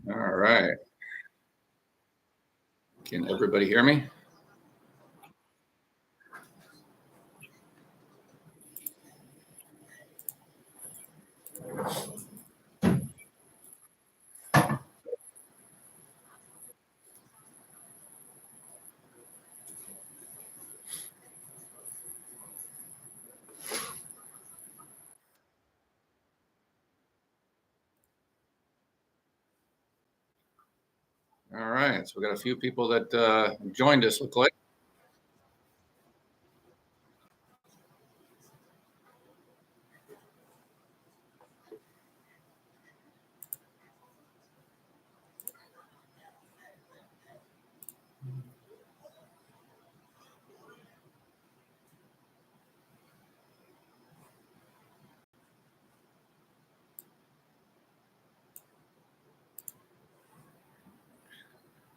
All right. Can everybody hear me? All right. So we got a few people that joined us, look like.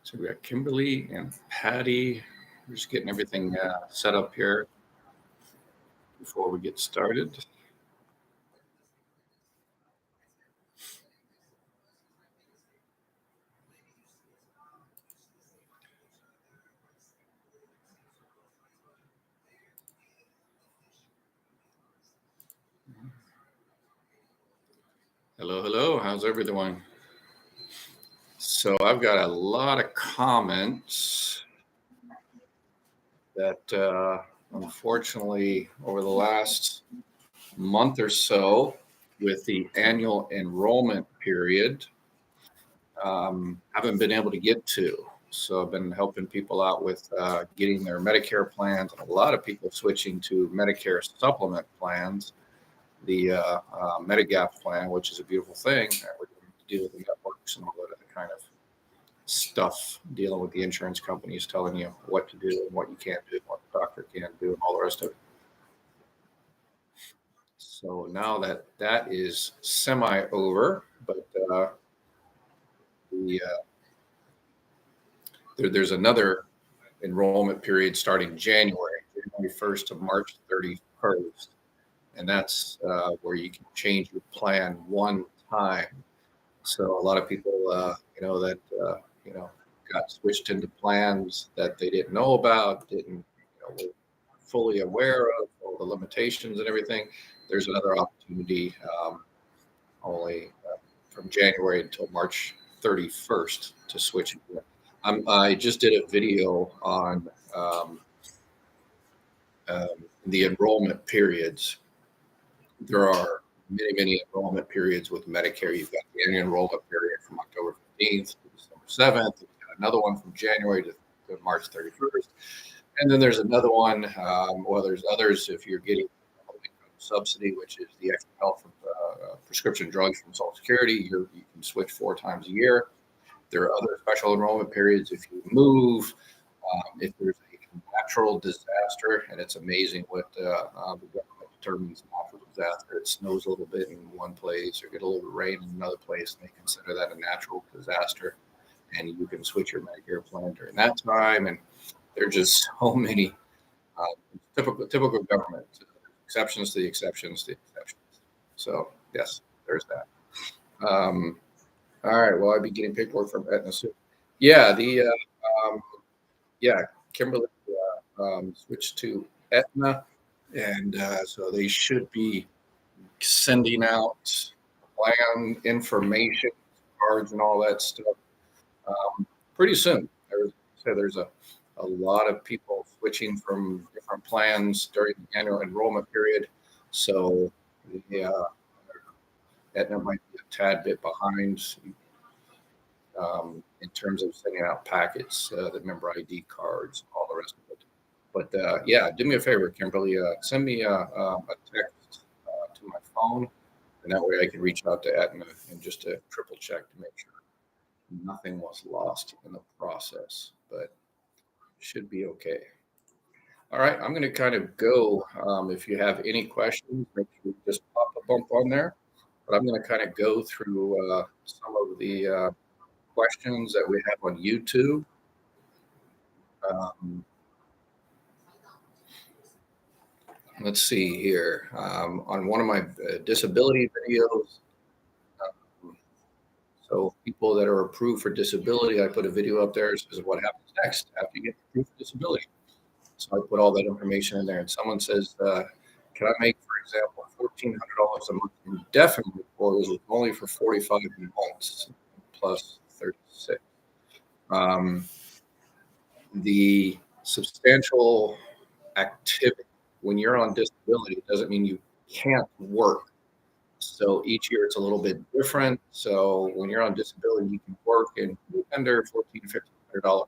So we got Kimberly and Patty. We're just getting everything set up here before we get started. Hello, hello. How's everyone? So I've got a lot of comments that unfortunately over the last month or so with the annual enrollment period haven't been able to get to. So I've been helping people out with getting their Medicare plans. A lot of people switching to Medicare supplement plans, the Medigap plan, which is a beautiful thing. We deal with the networks and all that other kind of stuff, dealing with the insurance companies telling you what to do and what you can't do, what the doctor can't do, and all the rest of it. So now that that is semi over, but the there's another enrollment period starting January 1st to March 31st. And that's where you can change your plan one time. So a lot of people, that, got switched into plans that they didn't know about, didn't, were fully aware of all the limitations and everything. There's another opportunity only from January until March 31st to switch. I just did a video on the enrollment periods. There are many, many enrollment periods with Medicare. You've got the annual enrollment period from October 15th to December 7th. You've got another one from January to March 31st. And then there's another one. There's others if you're getting subsidy, which is the extra help from prescription drugs from Social Security. You can switch 4 times a year. There are other special enrollment periods if you move, if there's a natural disaster, and it's amazing what the government determines natural disaster. It snows a little bit in one place or get a little bit of rain in another place, and they consider that a natural disaster. And you can switch your Medicare plan during that time. And there are just so many typical government exceptions to the exceptions to the exceptions. So yes, there's that. All right. Well, I'll be getting paperwork from Aetna soon. Yeah, Kimberly switched to Aetna, and so they should be sending out plan information cards and all that stuff pretty soon. There's a lot of people switching from different plans during the annual enrollment period, so the Aetna might be a tad bit behind in terms of sending out packets, the member ID cards, all the rest of it. But do me a favor, Kimberly, send me a text to my phone, and that way I can reach out to Aetna and just to triple check to make sure nothing was lost in the process. But should be okay. All right, I'm going to kind of go. If you have any questions, make sure you just pop a bump on there. But I'm going to kind of go through some of the questions that we have on YouTube. Let's see here. On one of my disability videos, So people that are approved for disability, I put a video up there. It says what happens next after you get approved for disability. So I put all that information in there. And someone says, can I make, for example, $1,400 a month indefinitely, or is it only for 45 months plus 36? The substantial activity when you're on disability doesn't mean you can't work. So each year it's a little bit different. So when you're on disability, you can work and under $1,400 to $1,500.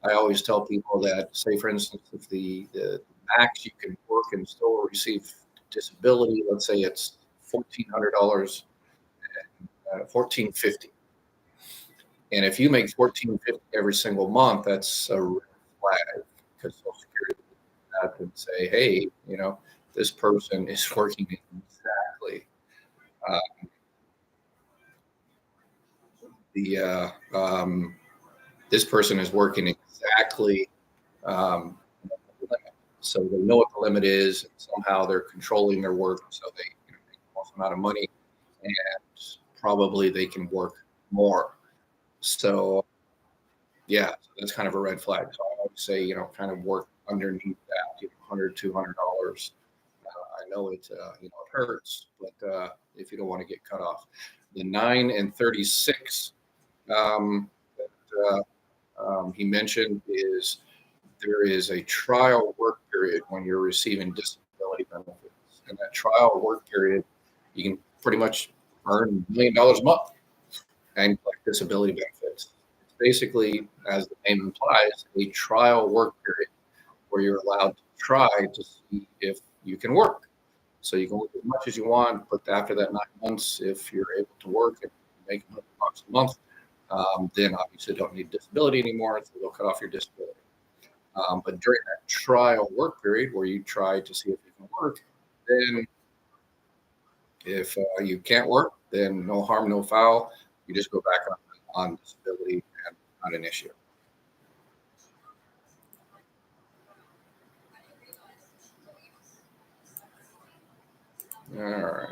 I always tell people that, say, for instance, if the max you can work and still receive disability, let's say it's $1,400, $1,450. And if you make $1,450 every single month, that's a red flag, because Social Security will have to say, hey, this person is working exactly this person is working exactly the limit. So they know what the limit is, and somehow they're controlling their work, so they make the most amount of money, and probably they can work more. So yeah, so that's kind of a red flag. So I would say, kind of work underneath that, $100, $200. I know it hurts, but if you don't want to get cut off, the 9 and 36 that he mentioned is there is a trial work period when you're receiving disability benefits, and that trial work period, you can pretty much earn $1 million a month and collect disability benefits. It's basically, as the name implies, a trial work period where you're allowed to try to see if you can work. So you can work as much as you want, but after that 9 months, if you're able to work and make $100 a month, then obviously don't need disability anymore, so they'll cut off your disability. But during that trial work period where you try to see if you can work, then if you can't work, then no harm, no foul. You just go back on disability, and not an issue. All right.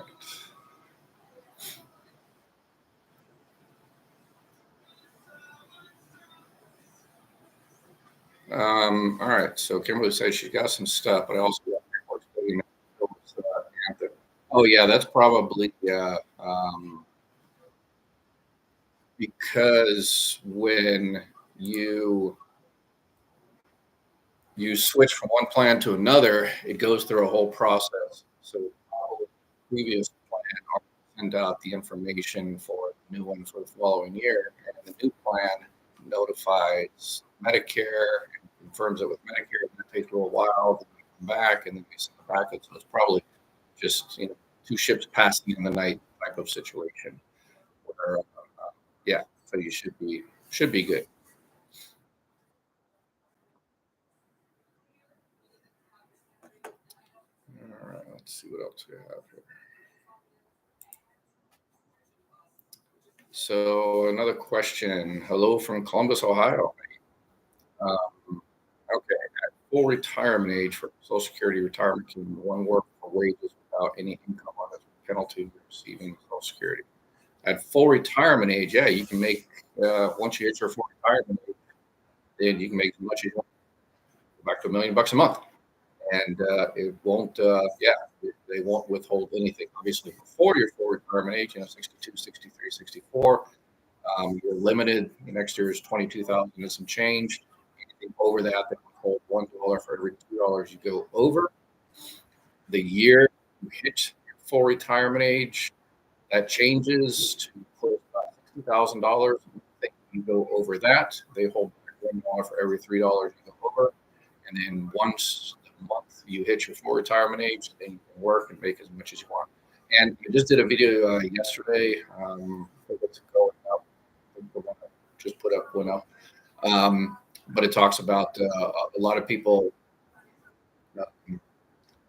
All right. So Kimberly says she got some stuff, but I also got reports. Oh yeah, that's probably because when you switch from one plan to another, it goes through a whole process. So the previous plan send out the information for the new one for the following year, and the new plan notifies Medicare and confirms it with Medicare, and it takes a little while, then they come back, and then they send the packet. So it's probably just two ships passing in the night type of situation. Where, yeah, so you should be good. All right, let's see what else we have here. So another question. Hello from Columbus, Ohio. Okay, at full retirement age for Social Security retirement, can one work for wages without any income on it, penalty of receiving Social Security? At full retirement age, yeah, you can make, once you hit your full retirement age, then you can make as much as you want, go back to $1 million a month. And it won't, they won't withhold anything. Obviously, before your full retirement age, 62, 63, 64, you're limited. Next year is 22,000 and some change. Anything over that, they withhold $1 for every $2 you go over. The year you hit your full retirement age, that changes to close about $2,000. You go over that, they hold $1 for every $3 you go over. And then once a month you hit your full retirement age, then you can work and make as much as you want. And I just did a video yesterday. Just put up one up. But it talks about a lot of people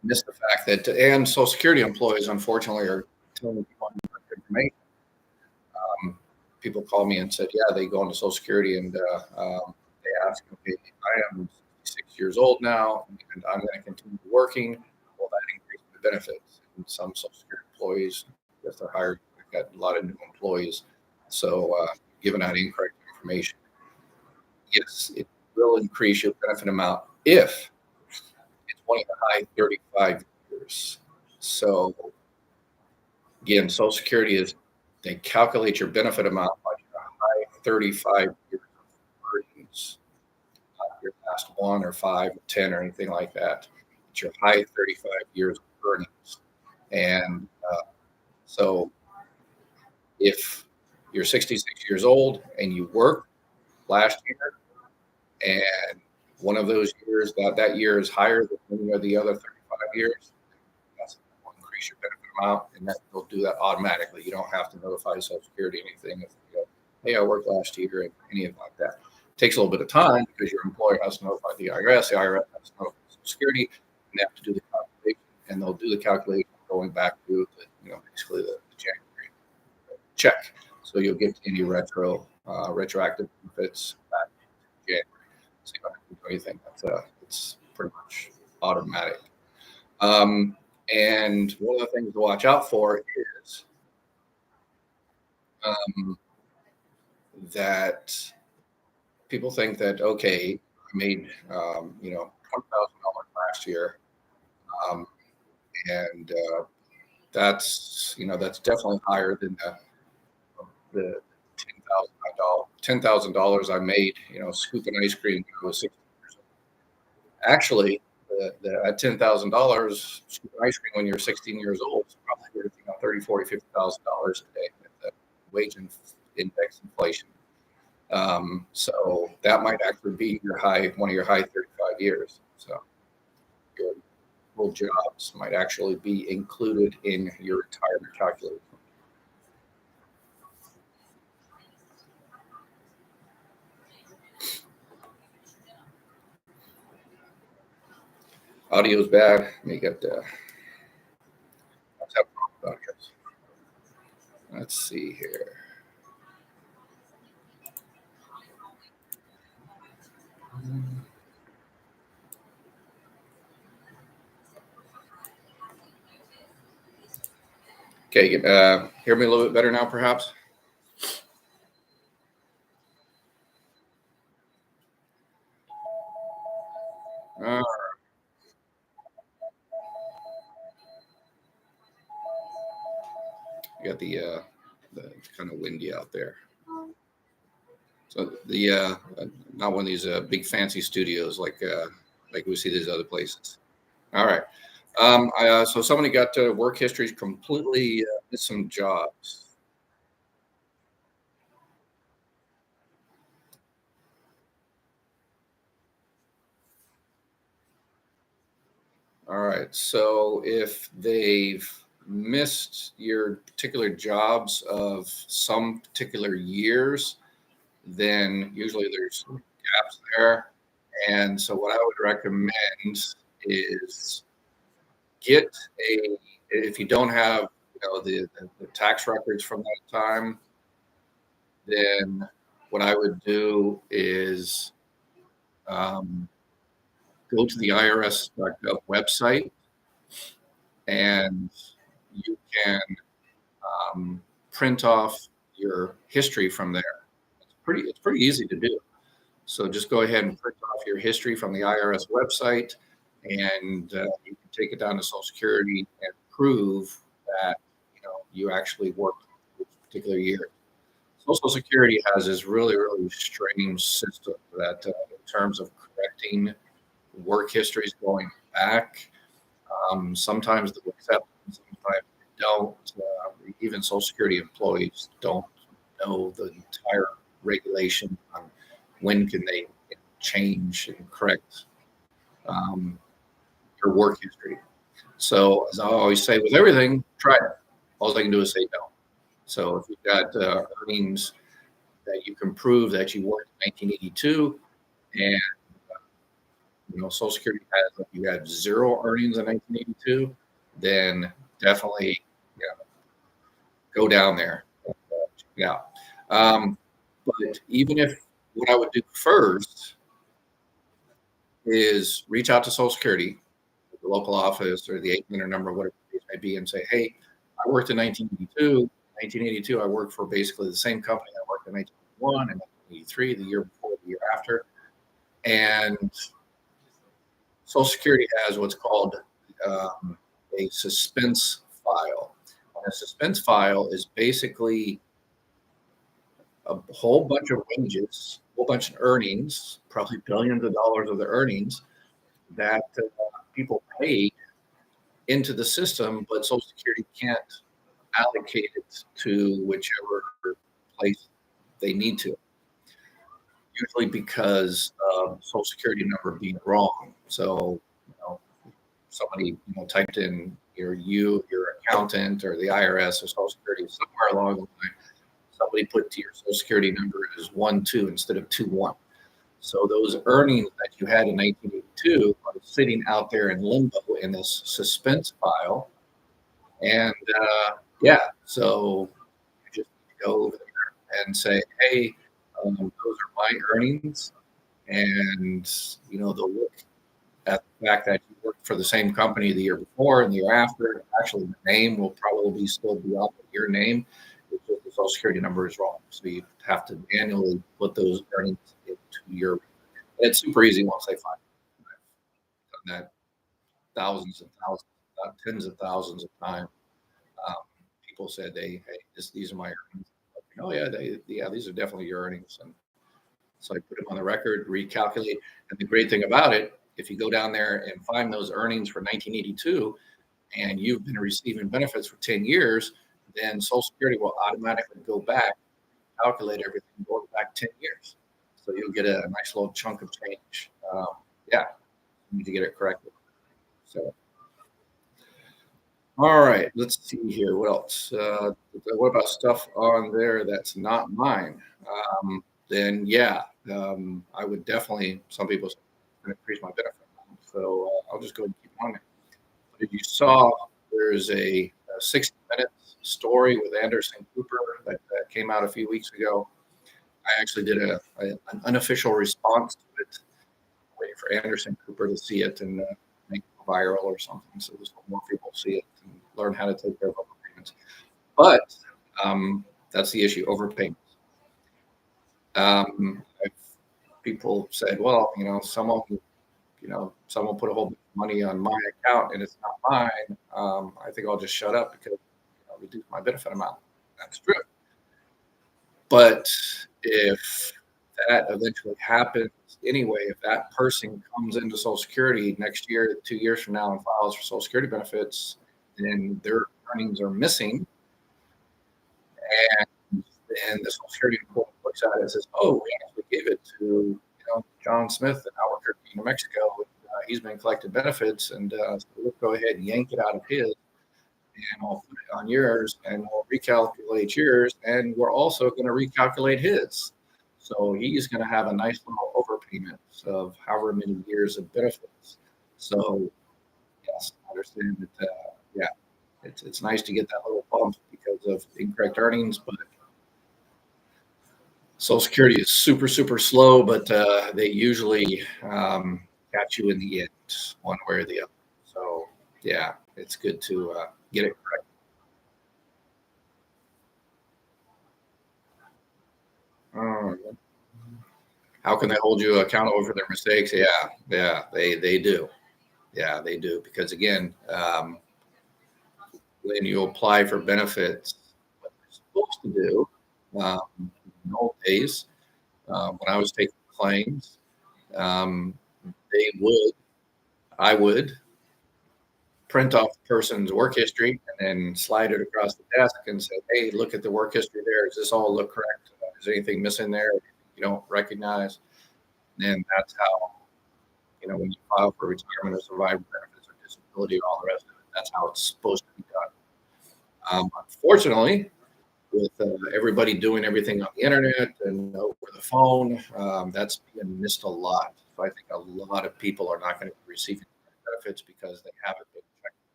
miss the fact that, and Social Security employees, unfortunately, are telling people information. People call me and said, yeah, they go into Social Security and they ask, okay, I am 66 years old now, and I'm going to continue working. Will that increase the benefits? And some Social Security employees, if they're hired, we've got a lot of new employees, So giving out incorrect information. Yes, it will increase your benefit amount if it's one of the high 35 years. So again, Social Security is they calculate your benefit amount by your high 35 years of earnings, not your last 1 or 5 or 10 or anything like that. It's your high 35 years of earnings. And so if you're 66 years old and you work last year, and one of those years, that year is higher than any of the other 35 years, that's will increase your benefit amount, and that they'll do that automatically. You don't have to notify Social Security anything. If you go, hey, I worked last year, and anything like that. It takes a little bit of time because your employer has to notify the IRS has to notify Social Security, and they have to do the calculation, and they'll do the calculation going back to basically the January check. So you'll get any retroactive benefits back in January. So you don't have to do anything. It's pretty much automatic. And one of the things to watch out for is that people think that, okay, I made $20,000 last year, and that's definitely higher than the $10,000 I made, scooping ice cream when I was 16 years old. Actually, at $10,000 scooping ice cream when you're 16 years old is probably worth $30,000, $40,000, $50,000 today with the wage index inflation. So that might actually be one of your high 35 years. So your full jobs might actually be included in your retirement calculation. Audio's bad. Let me get let's see here. Okay, hear me a little bit better now, perhaps? You got the it's kind of windy out there. So not one of these big fancy studios like we see these other places. All right. So somebody got work histories completely missed some jobs. All right. So if they've missed your particular jobs of some particular years, then usually there's gaps there. And so what I would recommend is if you don't have the tax records from that time, then what I would do is go to the IRS.gov website, and you can print off your history from there. It's pretty easy to do. So just go ahead and print off your history from the IRS website, and you can take it down to Social Security and prove that you actually worked this particular year. Social Security has this really, really strange system that in terms of correcting work histories going back, sometimes they'll accept them, sometimes they don't. Even Social Security employees don't know the entire regulation on when can they change and correct your work history. So as I always say with everything, try it. All they can do is say no. So if you've got earnings that you can prove that you worked in 1982, and Social Security has if you had zero earnings in 1982, then definitely go down there and check it out. But even if what I would do first is reach out to Social Security, the local office or the 800 number, whatever it may be, and say, hey, I worked in 1982, 1982, I worked for basically the same company I worked in 1981 and 1983, the year before, the year after. And Social Security has what's called a suspense file. And a suspense file is basically a whole bunch of wages, a whole bunch of earnings, probably billions of dollars of the earnings that people pay into the system, but Social Security can't allocate it to whichever place they need to. Usually because of Social Security number being wrong. So, somebody typed in your accountant or the IRS or Social Security somewhere along the line. Somebody put to your Social Security number as 1-2 instead of 2-1. So those earnings that you had in 1982 are sitting out there in limbo in this suspense file. And so you just need to go over there and say, hey, those are my earnings. And, they'll look at the fact that you worked for the same company the year before and the year after. Actually, the name will probably still be up with your name. It's just the Social Security number is wrong. So you have to manually put those earnings into your. It's super easy once they find it. I've done that thousands and thousands, tens of thousands of times. Um, People said, hey, these are my earnings. Like, oh yeah, these are definitely your earnings. And so I put them on the record, recalculate. And the great thing about it, if you go down there and find those earnings for 1982 and you've been receiving benefits for 10 years, then Social Security will automatically go back, calculate everything, going back 10 years. So you'll get a nice little chunk of change. You need to get it corrected. So, all right, let's see here. What else? What about stuff on there that's not mine? Then I would definitely. Some people say increase my benefit. So I'll just go and keep on it. But if you saw, there's a 60 Minutes story with Anderson Cooper that came out a few weeks ago. I actually did an unofficial response to it, waiting for Anderson Cooper to see it and make it viral or something, so more people see it and learn how to take care of overpayments. But that's the issue, overpayments. People said, well, someone put a whole bunch of money on my account and it's not mine. I think I'll just shut up because I'll reduce my benefit amount. That's true. But if that eventually happens anyway, if that person comes into Social Security next year, 2 years from now, and files for Social Security benefits, then their earnings are missing, and then the Social Security employee looks at it and says, "Oh, we actually gave it to John Smith in Albuquerque, New Mexico. He's been collecting benefits, and so let's go ahead and yank it out of his, and I'll put it on yours, and we'll recalculate yours, and we're also going to recalculate his." So he's going to have a nice little overpayment of however many years of benefits. So yes, I understand that. It's nice to get that little bump because of incorrect earnings, but Social Security is super, super slow, but they usually catch you in the end, one way or the other. So yeah, it's good to get it correct. Uh, how can they hold you accountable for their mistakes? They do. Yeah, they do. Because again, when you apply for benefits, what you're supposed to do in old days, when I was taking claims, um, I would print off the person's work history and then slide it across the desk and say, "Hey, look at the work history there. Does this all look correct? Is there anything missing there you don't recognize?" And then that's how, when you file for retirement or survivor benefits or disability or all the rest of it, that's how it's supposed to be done. Unfortunately, with everybody doing everything on the internet and over the phone, that's being missed a lot. So I think a lot of people are not going to be receiving benefits because they haven't been checking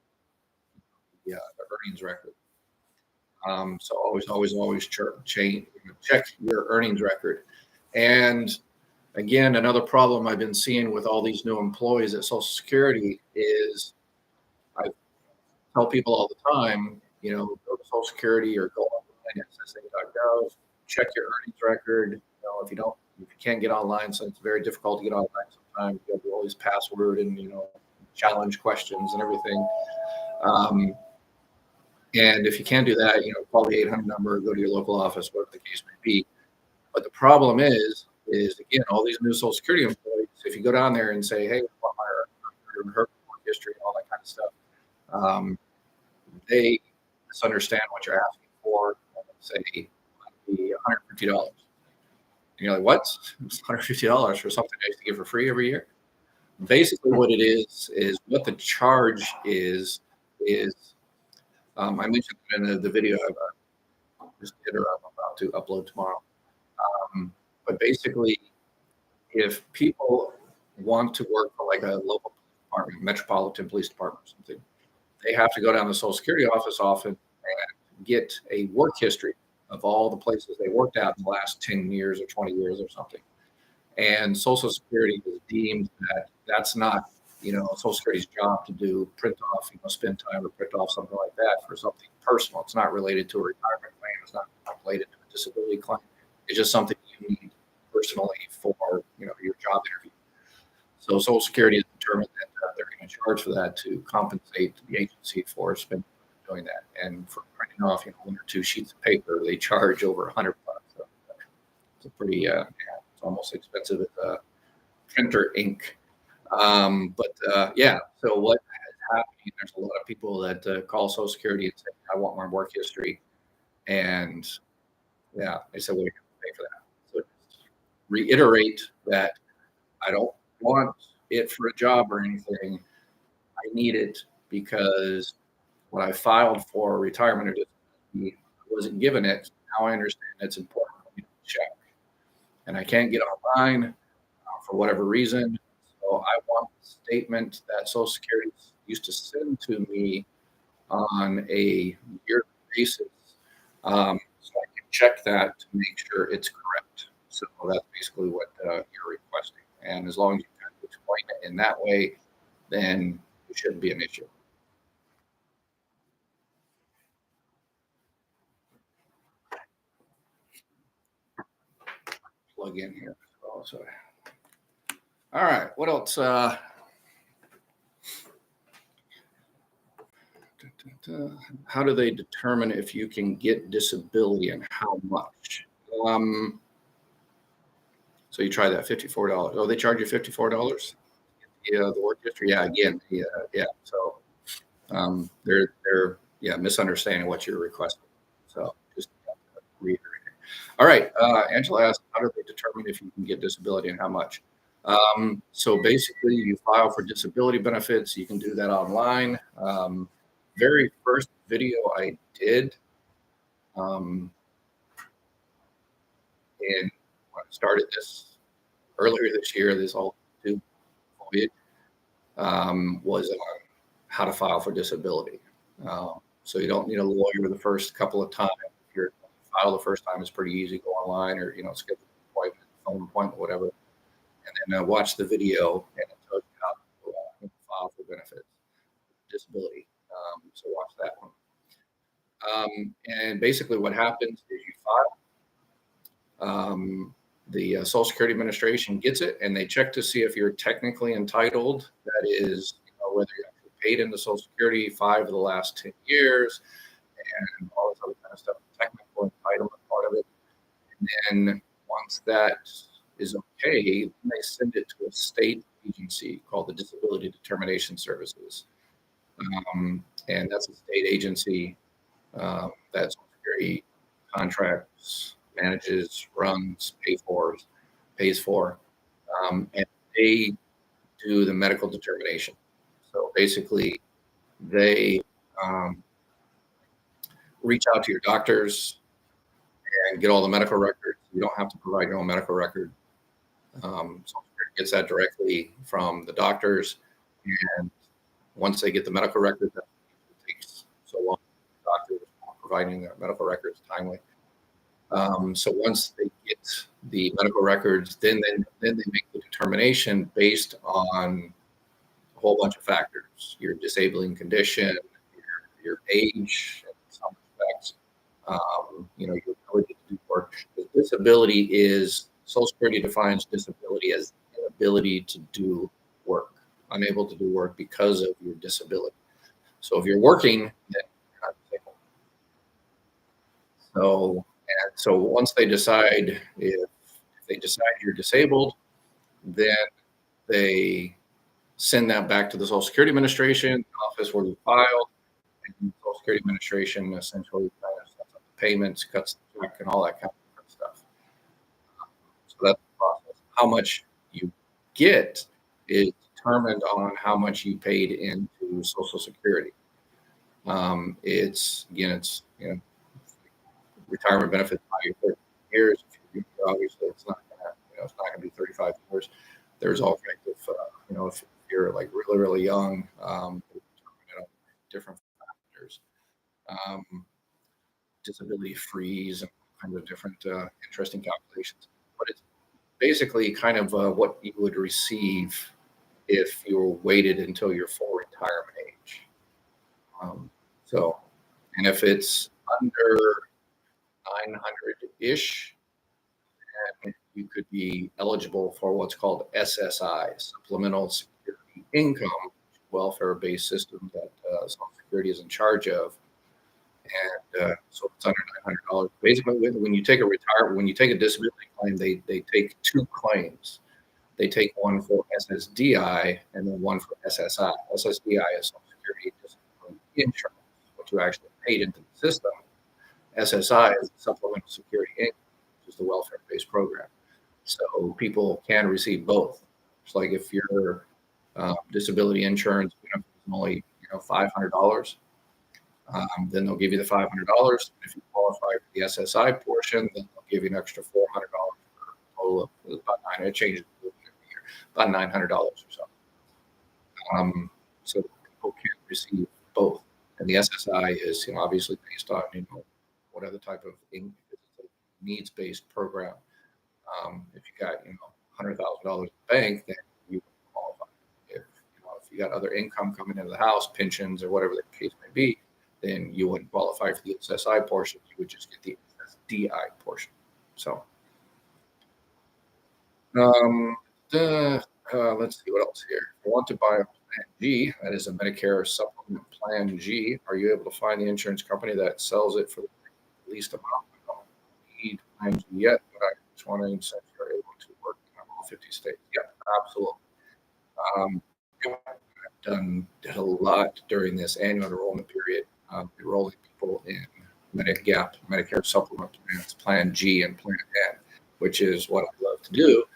the earnings record. So always check your earnings record. And again, another problem I've been seeing with all these new employees at Social Security is I tell people all the time, go to Social Security or go ssa.gov, check your earnings record. If you can't get online, so it's very difficult to get online sometimes. You have all these password and challenge questions and everything. And if you can't do that, call the 800 number, go to your local office, whatever the case may be. But the problem is again, all these new Social Security employees, if you go down there and say, hey, I want my work history and all that kind of stuff, they misunderstand what you're asking for. Say, it might be $150. And you're like, what? It's $150 for something I used to get for free every year? Basically, what it is what the charge is I mentioned in the video I just did or I'm about to upload tomorrow. But basically, if people want to work for like a local department, metropolitan police department or something, they have to go down to the Social Security office often and get a work history of all the places they worked at in the last 10 years or 20 years or something. And Social Security is deemed that that's not, Social Security's job to do print off, spend time or print off something like that for something personal. It's not related to a retirement claim. It's not related to a disability claim. It's just something you need personally for, your job interview. So Social Security has determined that they're going to charge for that to compensate the agency for spending doing that. And for printing off, 1 or 2 sheets of paper, they charge over $100. So it's a pretty, it's almost expensive as printer ink. So what is happening? There's a lot of people that call Social Security and say, "I want my work history," and they said, "Well, you're going to pay for that." So just reiterate that I don't want it for a job or anything. I need it because when I filed for retirement or disability, I wasn't given it. Now I understand it's important for me to check, and I can't get online for whatever reason. So I want the statement that Social Security used to send to me on a yearly basis, so I can check that to make sure it's correct. So that's basically what you're requesting. And as long as you kind of explain it in that way, then it shouldn't be an issue. Plug in here. Oh, sorry. All right. What else? How do they determine if you can get disability and how much? So you try that $54. Oh, they charge you $54? Yeah, the work history. Yeah, again, yeah. So they're misunderstanding what you're requesting. So just reiterate. All right. Angela asked, how do they determine if you can get disability and how much? So basically, you file for disability benefits. You can do that online. Very first video I did, and when I started this earlier this year, this whole tube was on how to file for disability. So you don't need a lawyer the first couple of times. If you're file the first time, it's pretty easy. Go online or schedule an appointment, phone appointment, whatever, and then watch the video, and it tells you how to file for benefits, disability. So watch that one. And basically, what happens is you file. The Social Security Administration gets it, and they check to see if you're technically entitled. That is, whether you actually paid into Social Security 5 of the last 10 years, and all this other kind of stuff. Technical entitlement part of it. And then once that is okay, they send it to a state agency called the Disability Determination Services, and that's a state agency that Social Security contracts, manages, runs, pays for, and they do the medical determination. So basically, they reach out to your doctors and get all the medical records. You don't have to provide your own medical record. Social Security gets that directly from the doctors, and once they get the medical records, that takes so long. Doctors providing their medical records timely. So once they get the medical records, then they make the determination based on a whole bunch of factors: your disabling condition, your age, in some respects, your ability to do work. Disability is Social Security defines disability as inability to do work, unable to do work because of your disability. So if you're working, then you're not disabled. So once they decide if they decide you're disabled, then they send that back to the Social Security Administration, the office where you filed, and the Social Security Administration essentially kind of sets up the payments, cuts the check, and all that kind of stuff. So that's the process. How much you get is determined on how much you paid into Social Security. It's retirement benefits by 30 years. Obviously, it's not going to be 35 years. There's all kinds of if you're like really really young, different factors, disability freeze, and kinds of different interesting calculations. But it's basically kind of what you would receive if you were waited until your full retirement age. And if it's under 900-ish, and you could be eligible for what's called SSI, Supplemental Security Income, welfare-based system that Social Security is in charge of. And so it's under $900. Basically, when you take a disability claim, they take two claims. They take one for SSDI and then one for SSI. SSDI is Social Security Disability Insurance, which you actually paid into the system. SSI is Supplemental Security Income, which is the welfare-based program. So people can receive both. It's like if your disability insurance is only $500, then they'll give you the $500. If you qualify for the SSI portion, then they'll give you an extra $400 for a total of about $900. It changes about $900 or so. So people can receive both, and the SSI is obviously based on what other type of needs-based program. If you got $100,000 in the bank, then you qualify. If you got other income coming into the house, pensions or whatever the case may be, then you wouldn't qualify for the SSI portion. You would just get the SSDI portion. So, let's see what else here. If you want to buy a Plan G, that is a Medicare Supplement Plan G, are you able to find the insurance company that sells it for the least amount? I don't need Plan G yet, but I just want to since you're able to work in all 50 states. Yeah, absolutely. Did a lot during this annual enrollment period, enrolling people in Medigap, Medicare Supplement Plans, Plan G, and Plan N, which is what I love to do,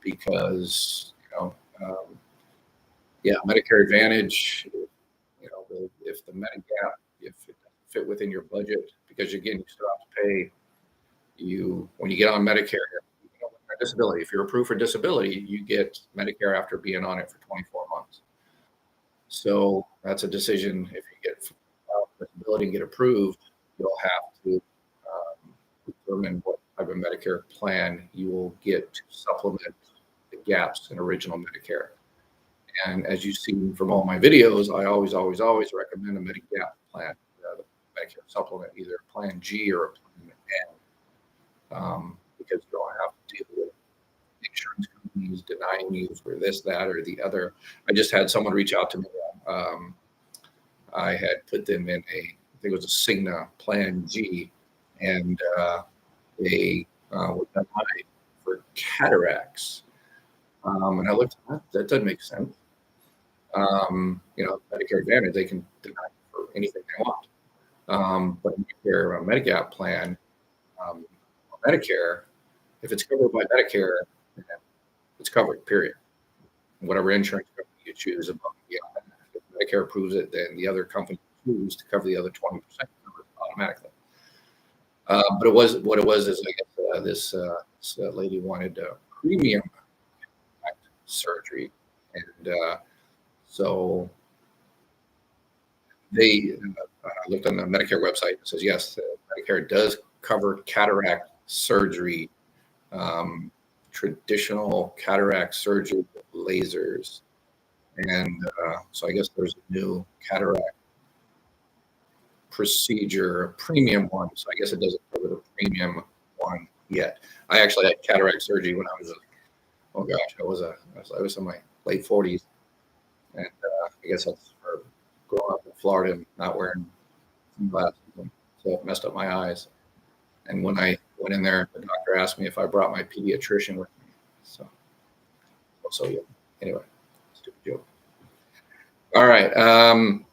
because Medicare Advantage, if the Medigap, if it doesn't fit within your budget, because again, you still have to pay when you get on Medicare. Disability. If you're approved for disability, you get Medicare after being on it for 24 months. So that's a decision. If you get disability and get approved, you'll have to determine what type of Medicare plan you will get to supplement the gaps in original Medicare. And as you've seen from all my videos, I always recommend a Medigap plan, the Medicare supplement, either a Plan G or a Plan N, because you don't have to deal with insurance companies denying you for this, that, or the other. I just had someone reach out to me. I had put them in I think it was a Cigna Plan G, and they were denied for cataracts. And I looked at that doesn't make sense. Medicare Advantage, they can deny for anything they want. But Medicare, Medigap plan, Medicare, if it's covered by Medicare, it's covered, period. Whatever insurance company you choose, if Medicare approves it, then the other company chooses to cover the other 20% automatically. But what it was is, I guess this lady wanted premium surgery, and so they looked on the Medicare website. It says yes, Medicare does cover cataract surgery, traditional cataract surgery with lasers, and so I guess there's a new cataract procedure, a premium one. So I guess it doesn't cover the premium one yet. I actually had cataract surgery when I was, I was in my late 40s. And I guess that's for growing up in Florida and not wearing glasses. And so it messed up my eyes. And when I went in there, the doctor asked me if I brought my pediatrician with me. So yeah. Anyway, stupid joke. All right.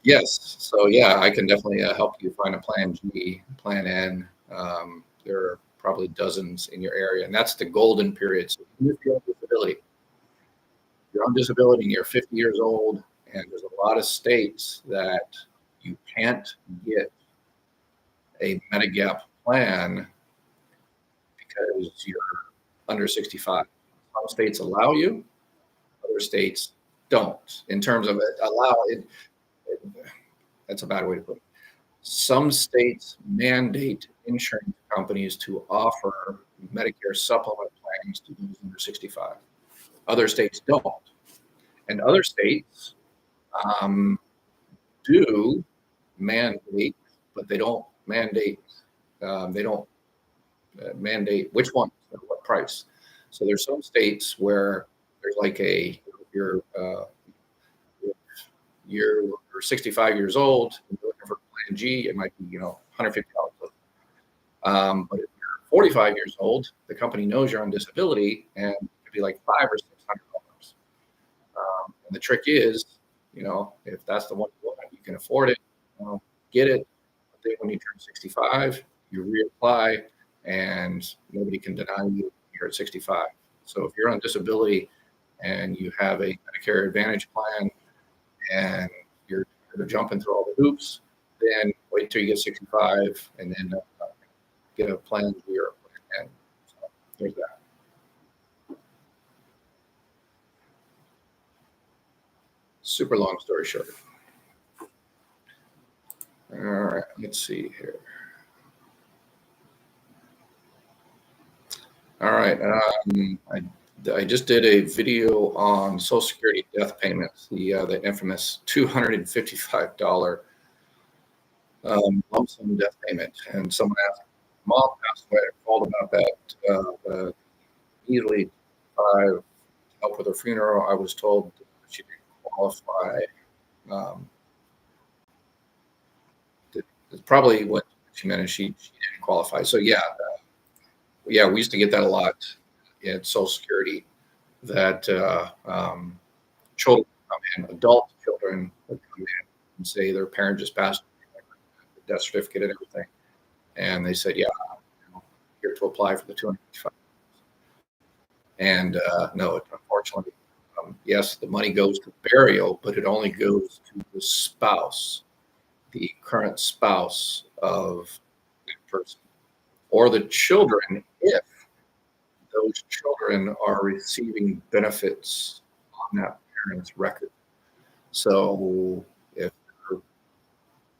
Yes. So yeah, I can definitely help you find a plan G, plan N. There are probably dozens in your area, and that's the golden period. So if you're on disability, and you're 50 years old, and there's a lot of states that you can't get a Medigap plan because you're under 65. Some states allow you, other states don't. In terms of that's a bad way to put it. Some states mandate insurance companies to offer Medicare supplement plans to those under 65. Other states don't. And other states do mandate, but they don't mandate. Mandate which one at what price. So there's some states where there's like if you're 65 years old and you're looking for Plan G, it might be $150. But if you're 45 years old, the company knows you're on disability, and it could be like $500 or $600. And the trick is, if that's the one you want, you can afford it, get it. But then when you turn 65, you reapply, and nobody can deny you you're at 65. So if you're on disability and you have a Medicare Advantage plan and you're jumping through all the hoops, then wait till you get 65 and then get a plan Weir. And so there's that. Super long story short. All right, let's see here. All right, I just did a video on Social Security death payments, the infamous $255 lump sum death payment. And someone asked, Mom passed away. I called about that. Easily help with her funeral. I was told she didn't qualify. That's probably what she meant, is she didn't qualify. So yeah, we used to get that a lot in Social Security, that children come in, adult children would come in and say their parent just passed away, the death certificate and everything. And they said, yeah, here to apply for the $255. And no, unfortunately, yes, the money goes to burial, but it only goes to the spouse, the current spouse of that person, or the children, if those children are receiving benefits on that parent's record. So if they're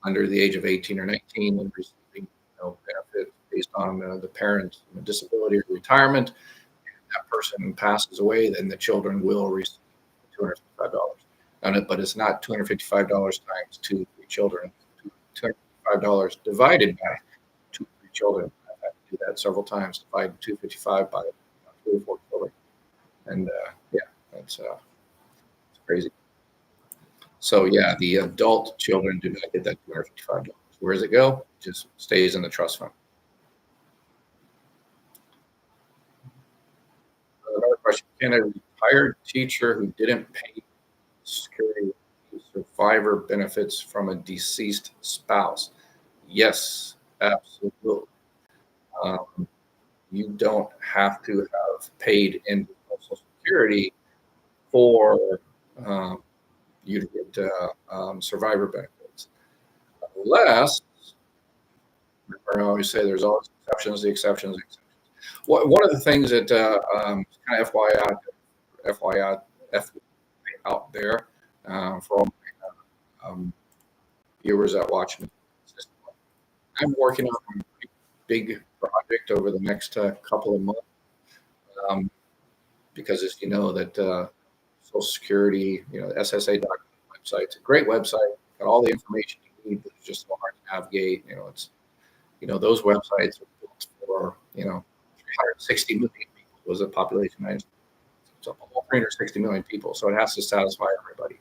under the age of 18 or 19 and receiving benefits based on the parent's disability or retirement, that person passes away, then the children will receive $255 on it. But it's not $255 times 2 3 children. $255 divided by 2 3 children. I've had to do that several times, divide 255 by 3 or 4 children. And that's crazy. So yeah, the adult children do not get that $255. Where does it go? It just stays in the trust fund. Another question: can a retired teacher who didn't pay security survivor benefits from a deceased spouse? Yes, absolutely. You don't have to have paid into Social Security for you to get survivor benefits, unless, I always say there's always exceptions, the exceptions. One of the things that kind of FYI out there for all my viewers that watch me, I'm working on a big project over the next couple of months, because as you know that Social Security, SSA.gov website, it's a great website, got all the information you read, but it's just so hard to navigate. It's those websites are built for 360 million people was the population. So all 360 million people, so it has to satisfy everybody.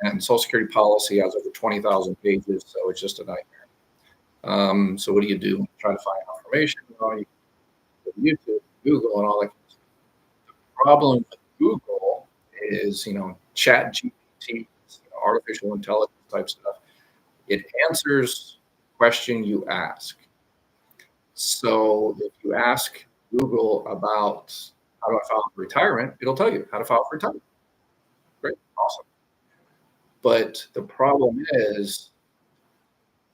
And Social Security policy has over 20,000 pages, so it's just a nightmare. So what do you do when you try to find information? Well, you go to YouTube, Google, and all that. The problem with Google is, Chat GPT, artificial intelligence type stuff. It answers question you ask. So if you ask Google about how do I file for retirement, it'll tell you how to file for retirement. Great, awesome. But the problem is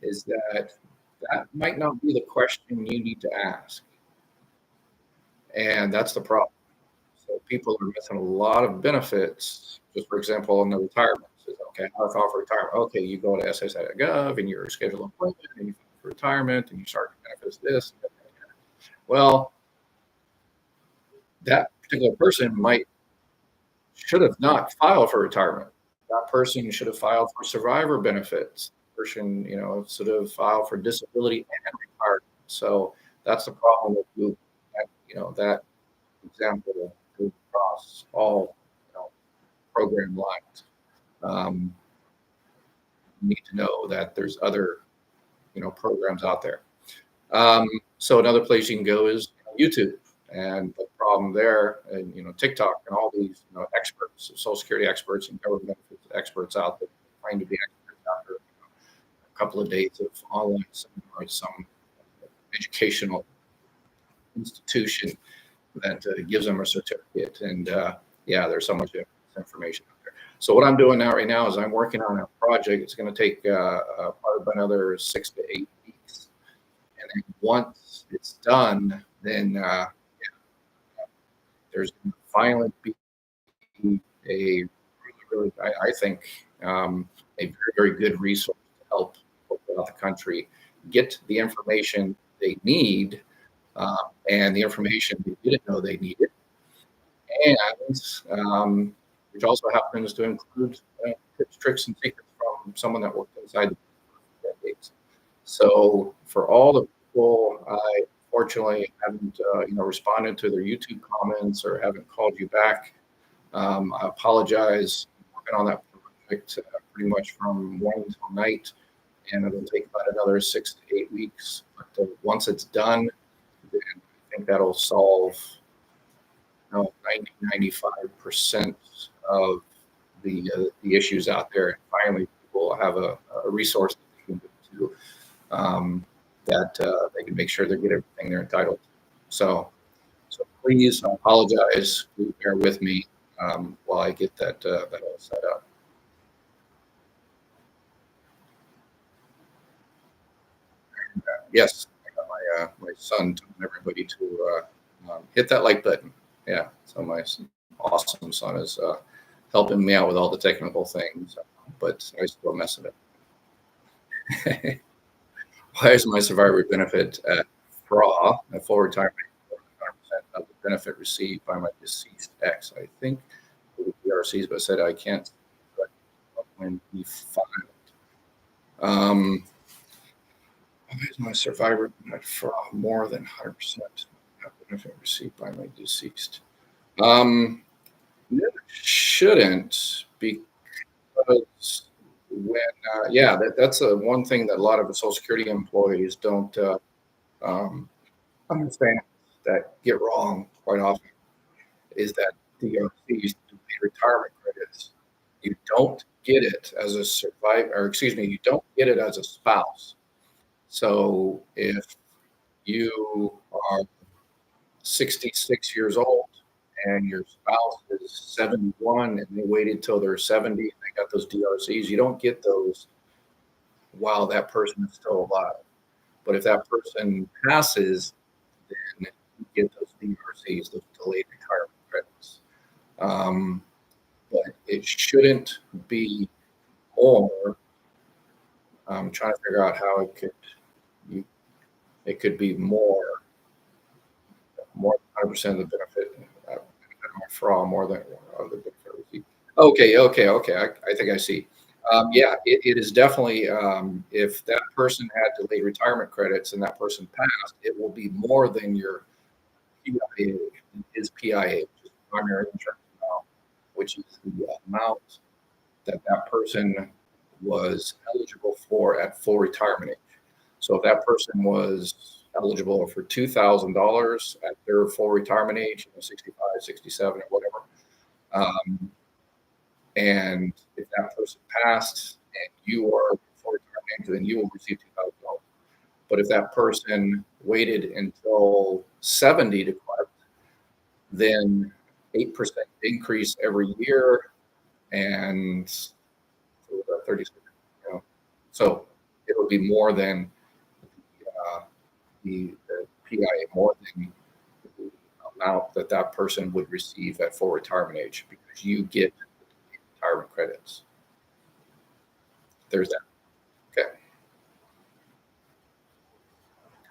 that might not be the question you need to ask. And that's the problem. So people are missing a lot of benefits. Just for example, in the retirement. Okay, how to file for retirement. Okay, you go to SSI.gov and you schedule an appointment and you file for retirement and you start to benefits this. Well, that particular person should have not filed for retirement. That person should have filed for survivor benefits. Person, should have filed for disability and retirement. So that's the problem with Google. That example goes across all program lines. You need to know that there's other programs out there. So another place you can go is YouTube. And the problem there, and TikTok and all these experts, Social Security experts and government experts out there trying to be experts after a couple of days of online seminars, some educational institution that gives them a certificate. And there's so much information out there. So what I'm doing right now is I'm working on a project. It's going to take probably another 6 to 8 weeks. And then once it's done, then there's going to finally be a really, I think, a very, very good resource to help people throughout the country get the information they need and the information they didn't know they needed. And which also happens to include tips, tricks, and secrets from someone that worked inside the decades. So for all the people, I fortunately haven't responded to their YouTube comments or haven't called you back. I apologize. I'm working on that project pretty much from morning till night, and it'll take about another 6 to 8 weeks. But once it's done, then I think that'll solve 90-95% of the issues out there. And finally, people have a resource that they can go to that they can make sure they get everything they're entitled to. So please, I apologize. Please bear with me while I get that all set up. Yes, I got my son telling everybody to hit that like button. Yeah, so my awesome son is helping me out with all the technical things, but I still messing it. Why is my survivor benefit at FRA, at full retirement, 100% of the benefit received by my deceased ex? I think it was DRCs, but I said I can't when he filed. Why is my survivor benefit FRA more than 100% of benefit received by my deceased? It shouldn't, because when that's one thing that a lot of the Social Security employees don't understand, that get wrong quite often, is that DRCs, delayed retirement credits, you don't get it as a survivor, or excuse me, you don't get it as a spouse. So if you are 66 years old and your spouse is 71 and they waited till they're 70 and they got those DRCs, you don't get those while that person is still alive. But if that person passes, then you get those DRCs, those delayed retirement credits. But it shouldn't be more. I'm trying to figure out how it could be more than 100% of the benefit for all, more than the benefit received. Okay. I think I see. Yeah, it is definitely, if that person had delayed retirement credits and that person passed, it will be more than your PIA, his PIA, which is primary insurance amount, which is the amount that that person was eligible for at full retirement age. So if that person was eligible for $2,000 at their full retirement age, 65, 67, or whatever, um, and if that person passed and you are full retirement age, then you will receive $2,000. But if that person waited until 70 to collect, then 8% increase every year, and 36, you know, so it would be more than the PIA, more than the amount that that person would receive at full retirement age, because you get retirement credits. There's that. Okay.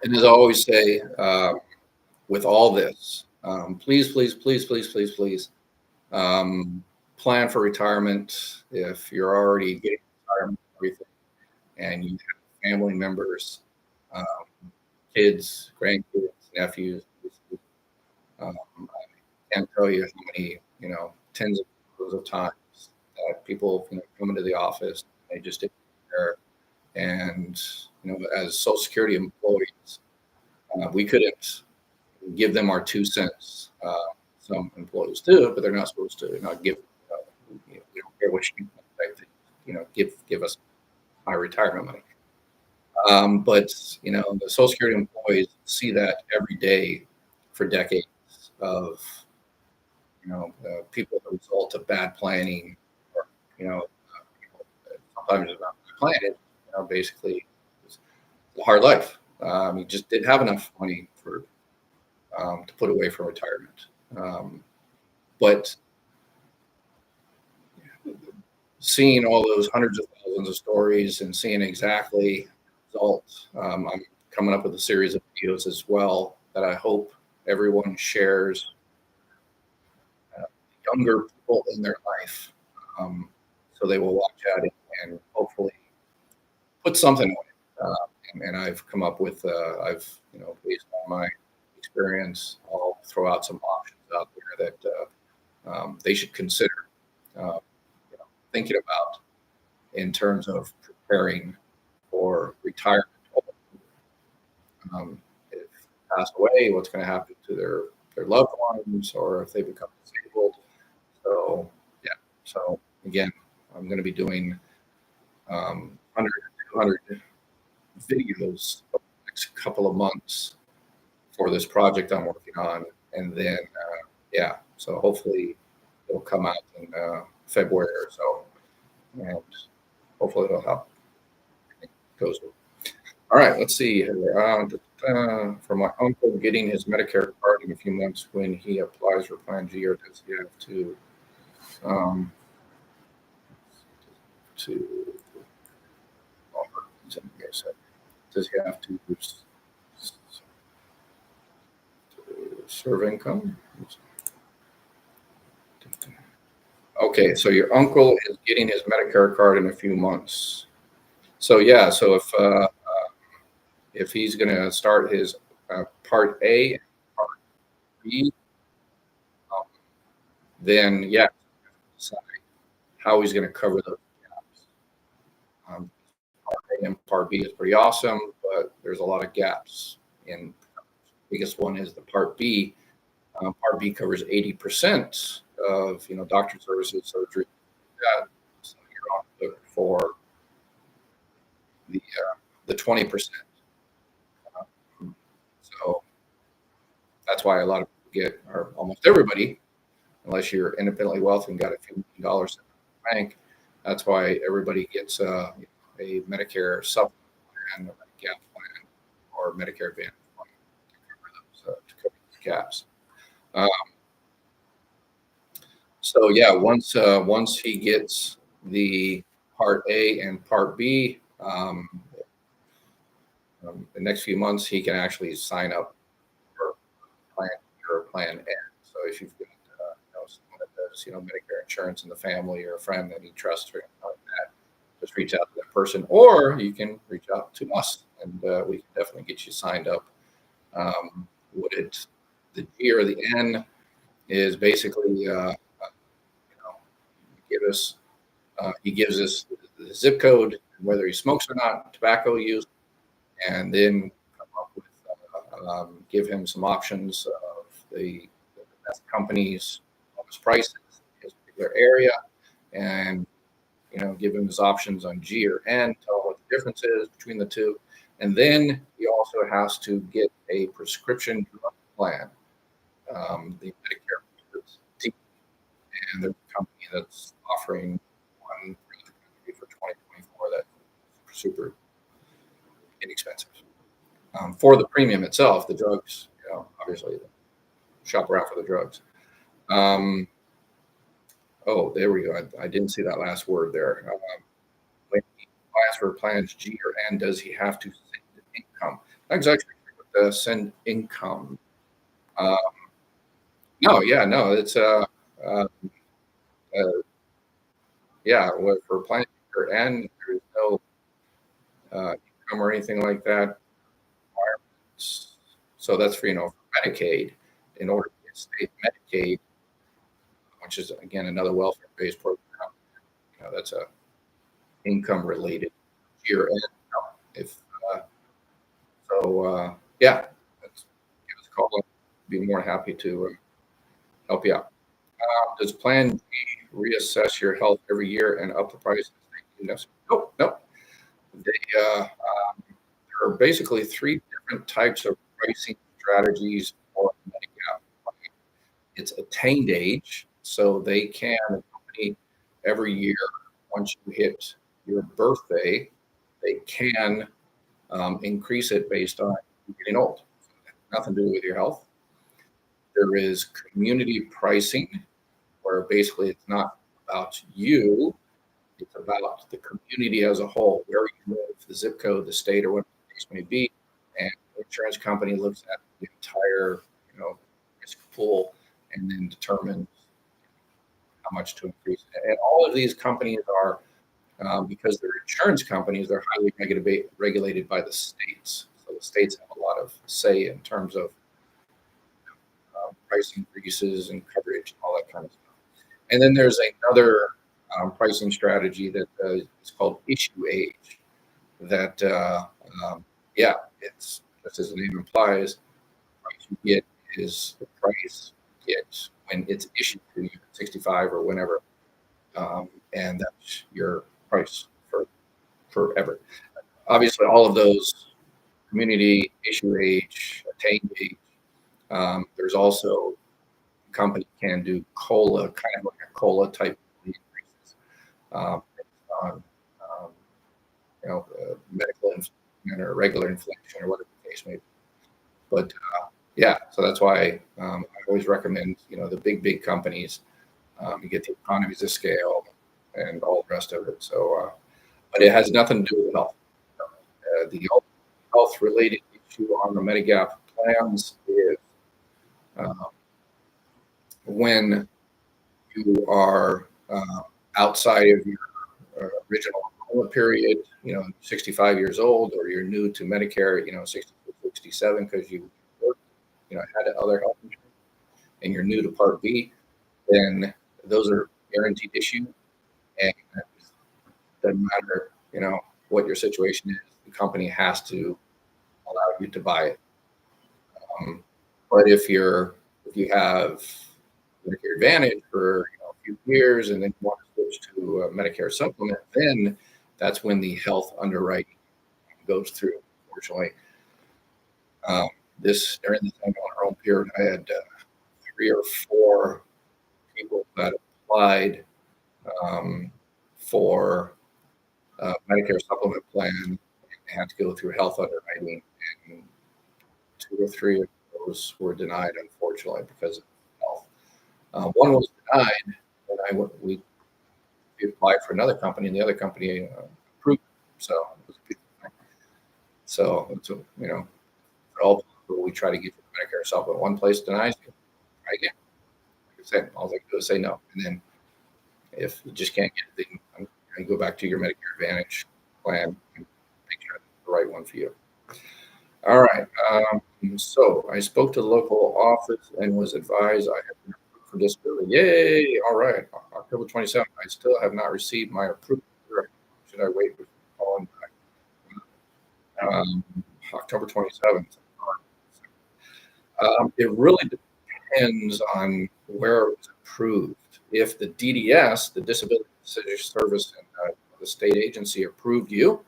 And as I always say, with all this, please, please, please, please, please, please, plan for retirement. If you're already getting retirement, everything, and you have family members, um, kids, grandkids, nephews. I can't tell you how many, tens of thousands of times that people, come into the office, they just didn't care. And, as Social Security employees, we couldn't give them our 2 cents. Some employees do, but they're not supposed to not give, we don't care what you think, give us my retirement money. But the Social Security employees see that every day for decades of people as a result of bad planning, or people sometimes it's not planning. Basically, it's a hard life. You just didn't have enough money for to put away for retirement. But seeing all those hundreds of thousands of stories and seeing exactly the results, I'm coming up with a series of videos as well that I hope everyone shares, younger people in their life, so they will watch at it and hopefully put something on it. And I've come up with, based on my experience, I'll throw out some options out there that they should consider thinking about in terms of preparing for retirement. If they pass away, what's going to happen to their loved ones, or if they become disabled. So, yeah. So, again, I'm going to be doing 100 200 videos over the next couple of months for this project I'm working on. And then, yeah, so hopefully it'll come out in February or so. And hopefully it'll help. It goes well. All right, let's see here. For my uncle getting his Medicare card in a few months, when he applies for Plan G, or does he have um, to does he have to serve income? Okay, so your uncle is getting his Medicare card in a few months. So yeah, so if he's going to start his Part A and Part B, um, then yeah, decide how he's going to cover those gaps. Part A and Part B is pretty awesome, but there's a lot of gaps. In the biggest one is the Part B. Part B covers 80% of doctor services, surgery. So you're on the hook for the 20%. So that's why a lot of people get, or almost everybody, unless you're independently wealthy and got a few $1,000,000 in the bank, that's why everybody gets a Medicare supplement plan, a Medigap plan, or Medicare Advantage plan to cover those gaps. So yeah, once he gets the Part A and Part B, the next few months he can actually sign up for plan or Plan N. So if you've got someone that does Medicare insurance in the family, or a friend that he trusts or anything like that, just reach out to that person, or you can reach out to us, and we can definitely get you signed up. What it the G or the N is basically, give us he gives us the zip code, whether he smokes or not, tobacco use, and then come up with give him some options of the best companies, lowest prices, his particular area, and give him his options on G or N, tell him what the difference is between the two. And then he also has to get a prescription drug plan. The Medicare team, and there's a company that's offering one for 2024 that's super inexpensive. For the premium itself, the drugs, obviously, shop around for the drugs. Oh, there we go. I didn't see that last word there. When he applies for plans G or N, does he have to send income? That's actually send income. No, yeah, no, it's uh, yeah. For plan G or N, there's no income or anything like that. So that's for for Medicaid. In order to get state Medicaid, which is again another welfare-based program, that's a income-related G or N. If yeah, give us a call. I'd be more happy to help you out. Does Plan G reassess your health every year and up the price? Nope, nope. There are basically three different types of pricing strategies for Medigap. It's attained age, so they can accompany every year. Once you hit your birthday, they can increase it based on you getting old. Nothing to do with your health. There is community pricing, where basically it's not about you, it's about the community as a whole, where you live, the zip code, the state, or whatever the case may be. And the insurance company looks at the entire, risk pool and then determines how much to increase it. And all of these companies are, because they're insurance companies, they're highly regulated by the states. So the states have a lot of say in terms of price increases and coverage and all that kind of stuff. And then there's another pricing strategy that is called issue age. That it's just as the name implies, the price you get is the price you get when it's issued to you at 65 or whenever, and that's your price for forever. Obviously, all of those community, issue age, attained age. There's also company can do COLA, kind of like a COLA type increases based on medical inflation or regular inflation or whatever the case may be. But so that's why I always recommend the big companies. You get the economies of scale and all the rest of it. So, but it has nothing to do with health. The health related issue on the Medigap plans is when you are outside of your original enrollment period, 65 years old, or you're new to Medicare, 60 to 67 because you worked, had other health insurance, and you're new to Part B, then those are guaranteed issue, and it doesn't matter, what your situation is, the company has to allow you to buy it. But if you have Medicare Advantage for a few years and then you want to switch to Medicare Supplement, then that's when the health underwriting goes through. Unfortunately, during the enrollment period, I had 3 or 4 people that applied for Medicare Supplement plan and had to go through health underwriting, and 2 or 3 of those were denied, unfortunately, because of health. One was denied, and we applied for another company, and the other company approved. So it was a good thing. So for all people, we try to get you Medicare Supplement. One place denies you, try again. Like I said, all I can do is say no, and then if you just can't get it, then you go back to your Medicare Advantage plan and make sure it's the right one for you. All right. So I spoke to the local office and was advised I have been approved for disability. Yay! All right. October 27th. I still have not received my approval. Should I wait before calling back? October 27th. It really depends on where it was approved. If the DDS, the Disability Decision Service, and the state agency approved you,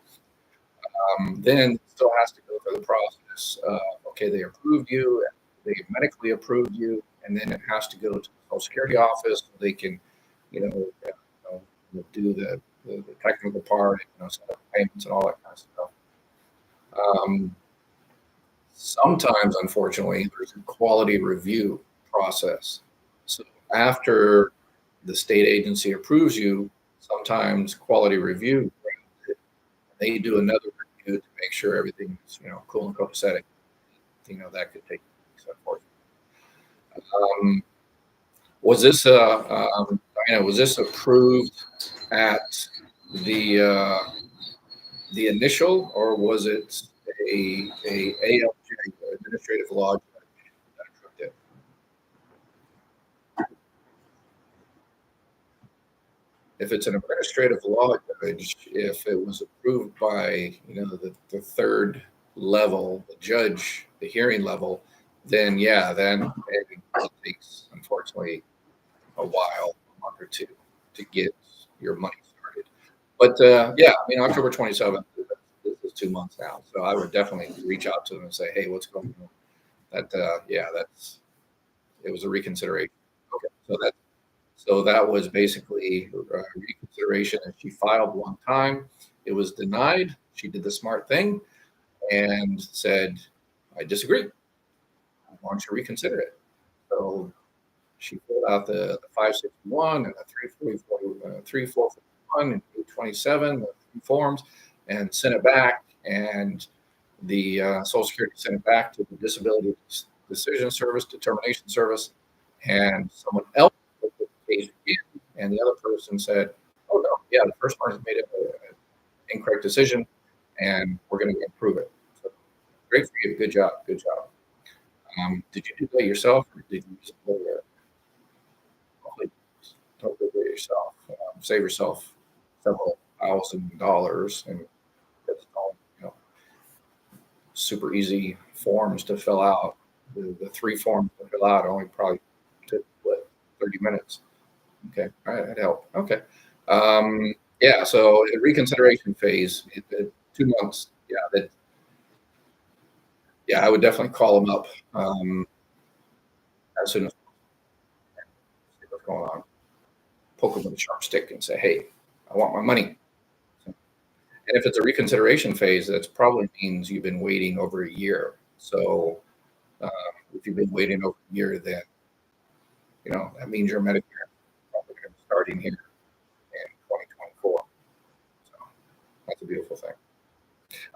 then it still has to go through the process. Okay, they approved you, they medically approved you, and then it has to go to the Social Security office so they can, do the technical part, set up payments and all that kind of stuff. Sometimes, unfortunately, there's a quality review process. So after the state agency approves you, sometimes quality review, they do another review to make sure everything is, cool and copacetic. That could take weeks, unfortunately. Was this Diana, was this approved at the initial, or was it a ALJ, administrative law judge, that approved it? If it's an administrative law judge, if it was approved by the third level, the judge, the hearing level, then then it takes, unfortunately, a while, a month or two, to get your money started. But October 27th, this is 2 months now, so I would definitely reach out to them and say, hey, what's going on? It was a reconsideration. Okay, so that was basically a reconsideration, and she filed one time. It was denied. She did the smart thing and said, I disagree. I want you to reconsider it. So she filled out the 561 and the 3441 and 827, the 3 forms, and sent it back. And the Social Security sent it back to the Disability Decision Service, Determination Service, and someone else looked at the case again, and the other person said, oh, no, the first person made an incorrect decision, and we're going to improve it. So great for you. Good job. Good job. Did you do that yourself, or did you use a lawyer? Don't do it yourself. Save yourself several $1,000, and it's all super easy forms to fill out. The 3 forms to fill out only probably took 30 minutes. Okay, all right, that helped. Okay, so the reconsideration phase, 2 months. I would definitely call them up as soon as see what's going on. Poke them with a sharp stick and say, hey, I want my money. And if it's a reconsideration phase, that probably means you've been waiting over a year. So if you've been waiting over a year, then that means your Medicare is probably going to be starting here in 2024. So that's a beautiful thing.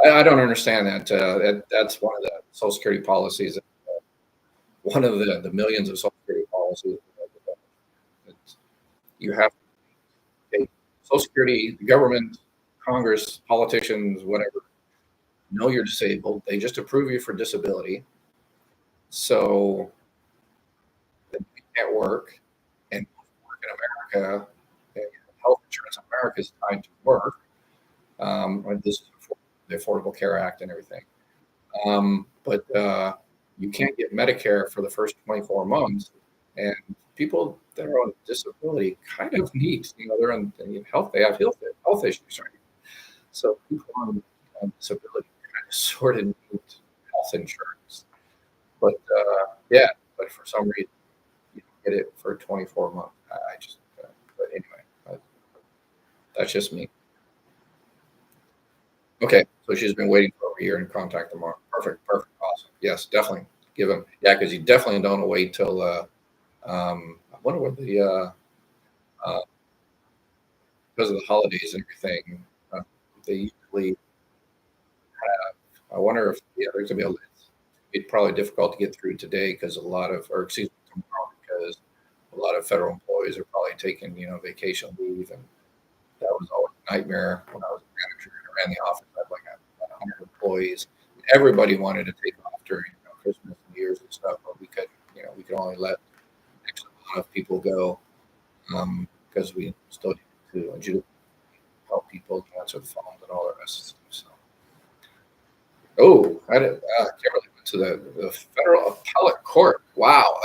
I don't understand that. That's one of the Social Security policies. One of the millions of Social Security policies. You have to take Social Security, the government, Congress, politicians, whatever, know you're disabled. They just approve you for disability. So you can't work, and work in America, health insurance in America is tied to work. This is the Affordable Care Act and everything. But you can't get Medicare for the first 24 months. And people that are on disability kind of need, they're on health, they have health issues, right? So people on disability kind of sort of need health insurance. But but for some reason, you don't get it for 24 months. But anyway, that's just me. Okay, so she's been waiting for over a year and contact them. Perfect, awesome. Yes, definitely give them. Yeah, because you definitely don't want to wait till. I wonder what the because of the holidays and everything, they usually have. I wonder if there's gonna be it's probably difficult to get through today because tomorrow, because a lot of federal employees are probably taking vacation leave, and that was always nightmare when I was a manager and I ran the office. I had like 100 employees. Everybody wanted to take off during Christmas and New Year's and stuff, but we could only let X amount of people go because we still need to help people answer the phones and all the rest of the stuff. So. Oh, I did. Kimberly went to the federal appellate court. Wow,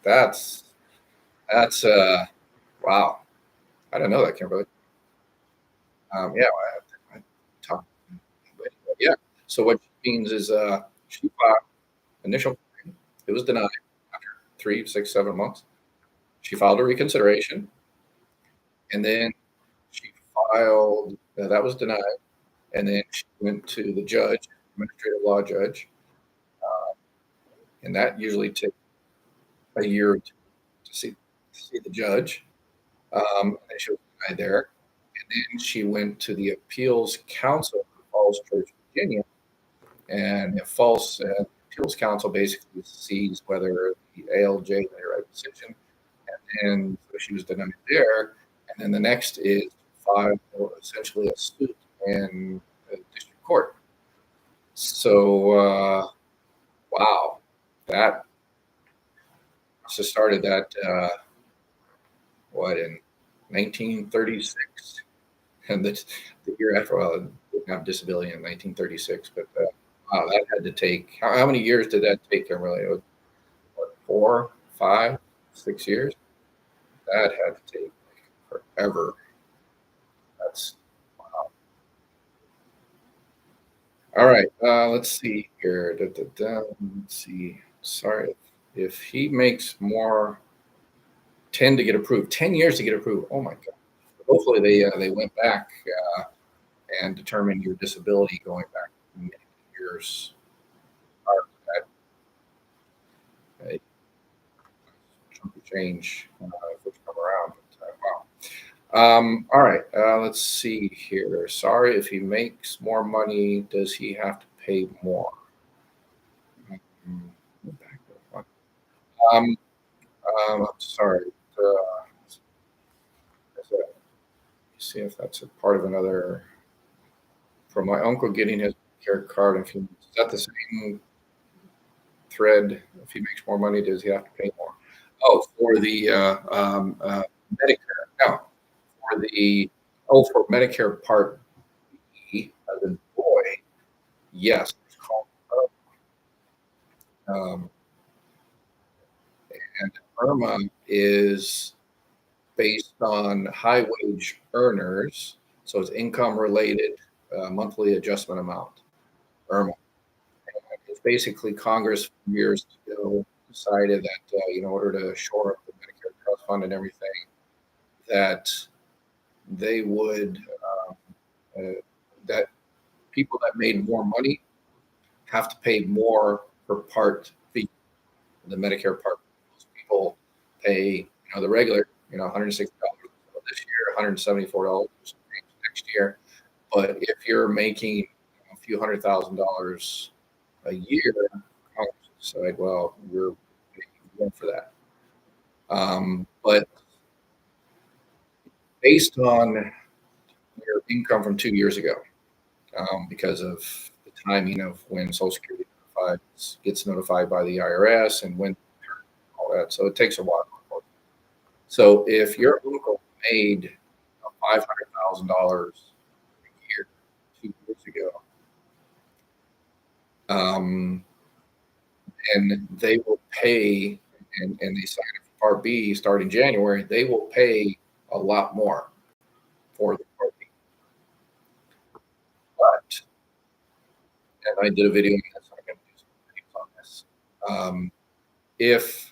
that's wow. I didn't know that, Kimberly. Yeah, I talked. But yeah. So what she means is she filed initial. It was denied after 3, 6, 7 months. She filed a reconsideration, and then she filed. That was denied, and then she went to the judge, administrative law judge, and that usually takes a year or two to see the judge. And she was denied there. And then she went to the appeals council of Falls Church, Virginia. And the Falls appeals council basically sees whether the ALJ made the right decision. And then so she was denied there. And then the next is file essentially a suit in the district court. So, wow, that just started that, in 1936, and the year after, well, I didn't have disability in 1936, but wow, that had to take, how many years did that take, Kimberly? It was, what, 4, 5, 6 years? That had to take forever. That's, wow. All right, let's see here. Let's see. Sorry, if he makes more, 10 to get approved, 10 years to get approved. Oh my God. Hopefully they went back and determined your disability going back many years prior to that. Chunk of change if it's come around. But, wow. All right. Let's see here. Sorry, if he makes more money, does he have to pay more? Um, I'm sorry. See if that's a part of another. For my uncle getting his care card, if he, is that the same thread? If he makes more money, does he have to pay more? Oh, for the Medicare. No, for Medicare Part B as a boy, yes. It's called um, and IRMA is based on high wage earners, so it's income related monthly adjustment amount. IRMA. It's basically Congress years ago decided that in order to shore up the Medicare trust fund and everything, that they would that people that made more money have to pay more per part fee. The Medicare part, most people pay the regular $160 this year, $174 next year. But if you're making a few $100,000 a year, Congress decide, well, you're paying for that. But based on your income from 2 years ago, because of the timing of when Social Security gets notified by the IRS and when all that, so it takes a while. So if your uncle made $500,000 a year 2 years ago, and they will pay, and they sign up for Part B starting January, they will pay a lot more for the Part B. But, and I did a video on this, I'm going to do some videos on this. If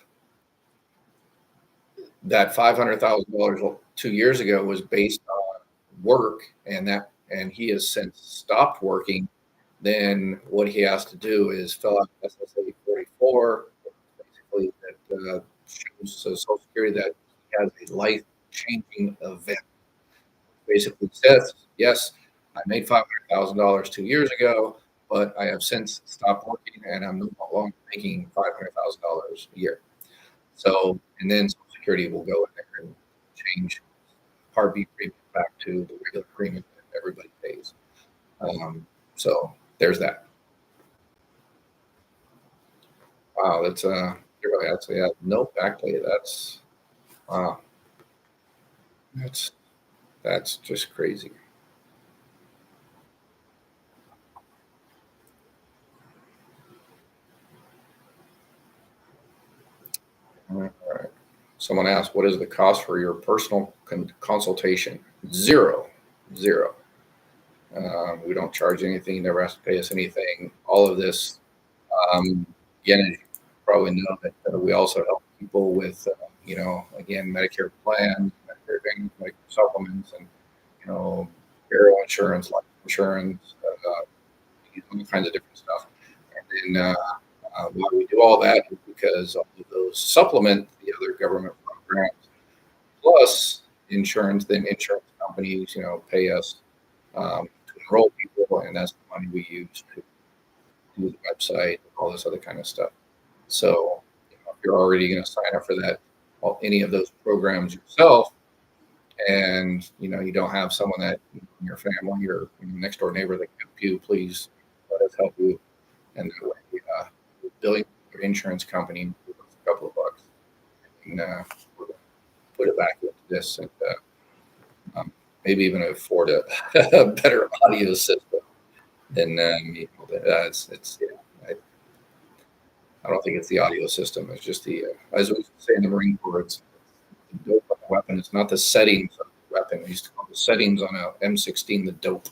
that $500,000 2 years ago was based on work, and he has since stopped working, then what he has to do is fill out SSA 44, basically that shows Social Security that he has a life-changing event. Basically says, yes, I made $500,000 2 years ago, but I have since stopped working and I'm no longer making $500,000 a year. So, and then Social Security will go in there and change Part B premium back to the regular premium that everybody pays. So there's that. Wow, that's yeah, no back pay. Wow, that's that's just crazy. All right. Someone asked, "What is the cost for your personal consultation?" Zero, zero. We don't charge anything. You never have to pay us anything. All of this, again, as you probably know, that we also help people with, again, Medicare plans, Medicare Advantage, Medicare supplements, and burial insurance, life insurance, all kinds of different stuff. And then why we do all that is because all of those supplement the other government programs. Plus insurance, then insurance companies, pay us to enroll people, and that's the money we use to do the website, all this other kind of stuff. So, if you're already going to sign up for that, any of those programs yourself, and you don't have someone that in your family or next door neighbor that can help you, please let us help you. And that way, billing your insurance company with a couple of bucks, and we'll put it back into this, and maybe even afford a better audio system than it's I, I don't think it's the audio system. It's just as we say in the Marine Corps, it's the dope on the weapon. It's not the settings of the weapon. We used to call the settings on a M16 the dope.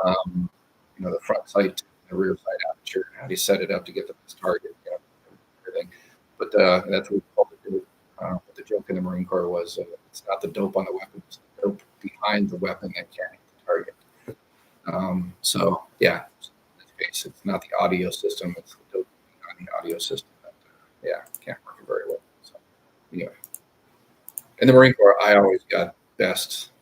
Um, the front sight, the rear sight aperture, how do you set it up to get the best target, everything. But that's what we call the dope. But the joke in the Marine Corps was it's not the dope on the weapon, it's the dope behind the weapon that can't hit the target. So yeah, in this case, it's not the audio system; it's the dope behind the audio system that can't work very well. So anyway, in the Marine Corps, I always got best.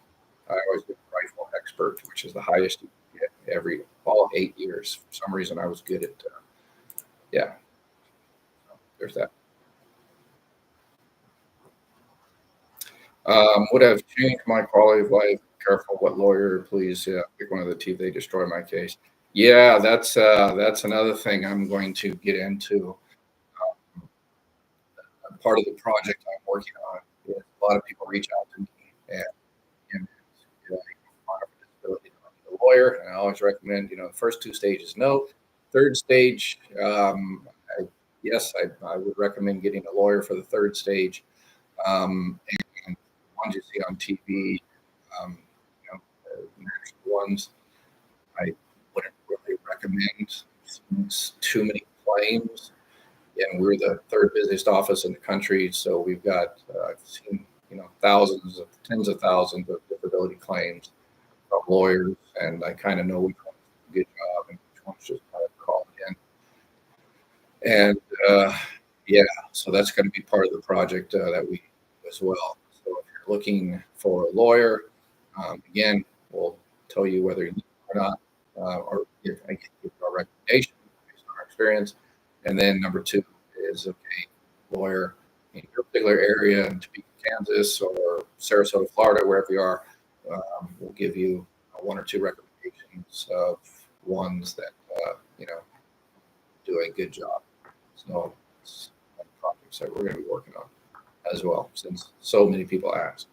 I always get rifle expert, which is the highest you can get all 8 years. For some reason, I was good at yeah. So there's that. Would have changed my quality of life. Careful what lawyer, please. Yeah, pick one of the two. They destroy my case. Yeah, that's another thing I'm going to get into. Part of the project I'm working on is a lot of people reach out to me and want a disability to a lawyer, and I always recommend the first two stages no. Third stage, yes, I would recommend getting a lawyer for the third stage. And ones you see on TV, the national ones, I wouldn't really recommend. It's too many claims, and we're the third busiest office in the country, so we've got I've seen thousands of tens of thousands of disability claims from lawyers, and I kind of know which one's a good job and which one's just kind of called in. And yeah, so that's going to be part of the project that we do as well. So if you're looking for a lawyer, again, we'll tell you whether you need it or not, or if I can give you a recommendation based on our experience. And then number two is okay, lawyer in your particular area in Topeka, Kansas, or Sarasota, Florida, wherever you are. We'll give you one or two recommendations of ones that do a good job. So it's one of the projects that we're going to be working on as well, since so many people ask.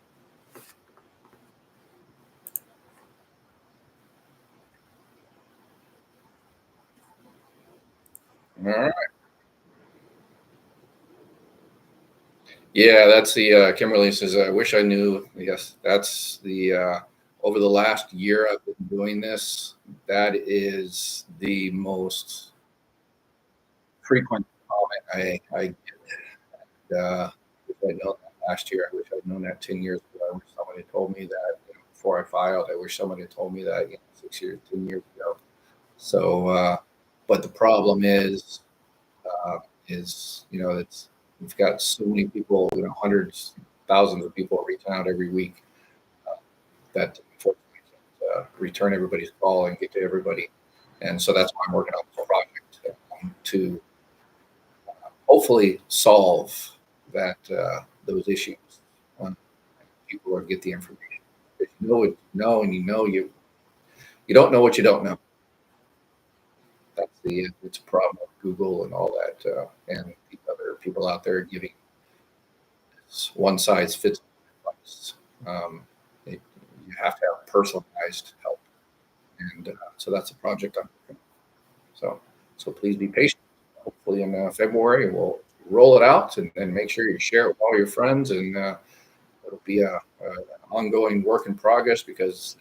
All right. Yeah, that's the Kimberly says, I wish I knew. Yes, that's the over the last year I've been doing this. That is the most frequent comment I get. Wish I'd known that last year. I wish I'd known that 10 years ago. I wish somebody had told me that before I filed. I wish somebody had told me that 6 years, 10 years ago. So, but the problem is it's we've got so many people, hundreds, thousands of people reaching out every week that unfortunately can't return everybody's call and get to everybody. And so that's why I'm working on this project to hopefully solve that those issues. Um, people get the information. If you know what you know, and you don't know what you don't know. That's it's a problem with Google and all that, and the other people out there giving one size fits all advice. You have to have personalized help, and so that's a project I'm working on. So please be patient. Hopefully in February we'll roll it out and make sure you share it with all your friends, and it'll be a ongoing work in progress because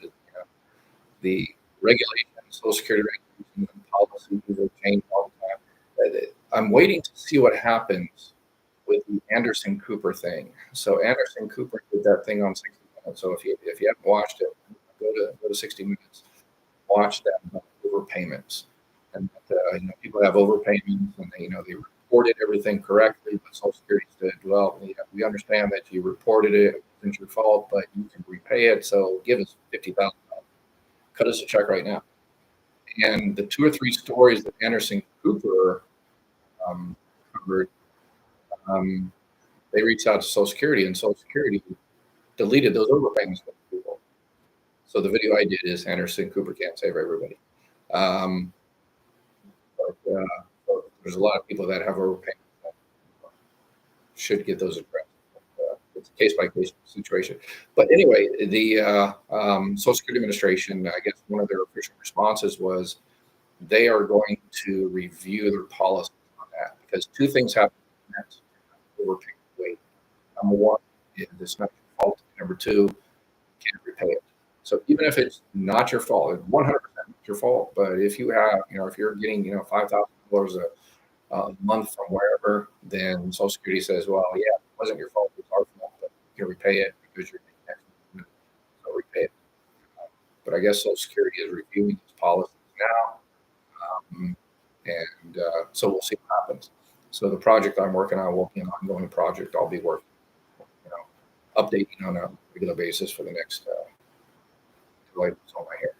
the regulations, Social Security regulations, and policies will change all the time. I'm waiting to see what happens with the Anderson Cooper thing. So Anderson Cooper did that thing on 60 Minutes. So if you haven't watched it, go to 60 Minutes, watch that about overpayments. And people have overpayments, and they reported everything correctly, but Social Security said, well, we understand that you reported it wasn't your fault, but you can repay it. So give us $50,000. Cut us a check right now. And the 2 or 3 stories that Anderson Cooper covered, they reached out to Social Security, and Social Security deleted those overpayments from people. So the video I did is Anderson Cooper can't save everybody. But there's a lot of people that have overpayments that should get those addressed. It's a case-by-case situation. But anyway, the Social Security Administration, I guess one of their official responses was they are going to review their policy on that, because 2 things happen when that's overpayment weight. Number 1, it's not your fault. Number 2, you can't repay it. So even if it's not your fault, 100% your fault, but if you have, if you're getting, $5,000 a month from wherever, then Social Security says, well, yeah, it wasn't your fault, it's our fault, but you can repay it because you're getting extra, so repay it. But I guess Social Security is reviewing its policies now, and so we'll see what happens. So the project I'm working on will be an ongoing project. I'll be working, updating on a regular basis for the next on my hair.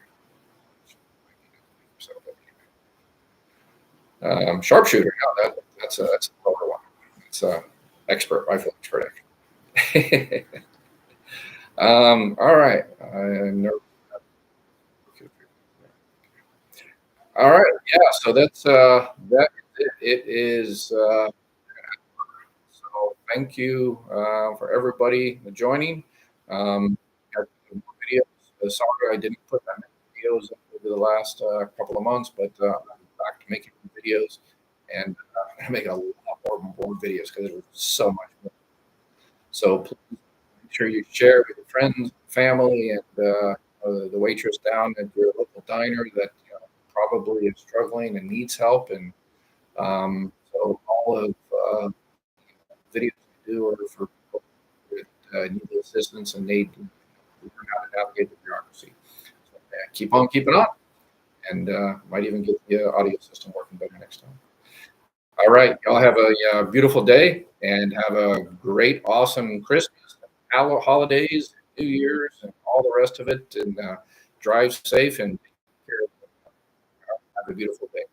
Sharpshooter, no, that's a lower one. It's expert, rifle expert, actually. All right. All right. Yeah. So that's that. It is. So thank you for everybody joining. Got more videos. Sorry, I didn't put that many videos over the last couple of months, but I'm back to making videos, and I'm going to make a lot more videos because there's so much more. So please make sure you share with your friends, family, and the waitress down at your local diner that probably is struggling and needs help. And so all of videos we do are for people that need assistance and need to learn how to navigate the bureaucracy. So, keep on keeping on, and might even get the audio system working better next time. All right. Y'all have a beautiful day, and have a great, awesome Christmas, holidays, New Year's, and all the rest of it. And drive safe and have a beautiful day.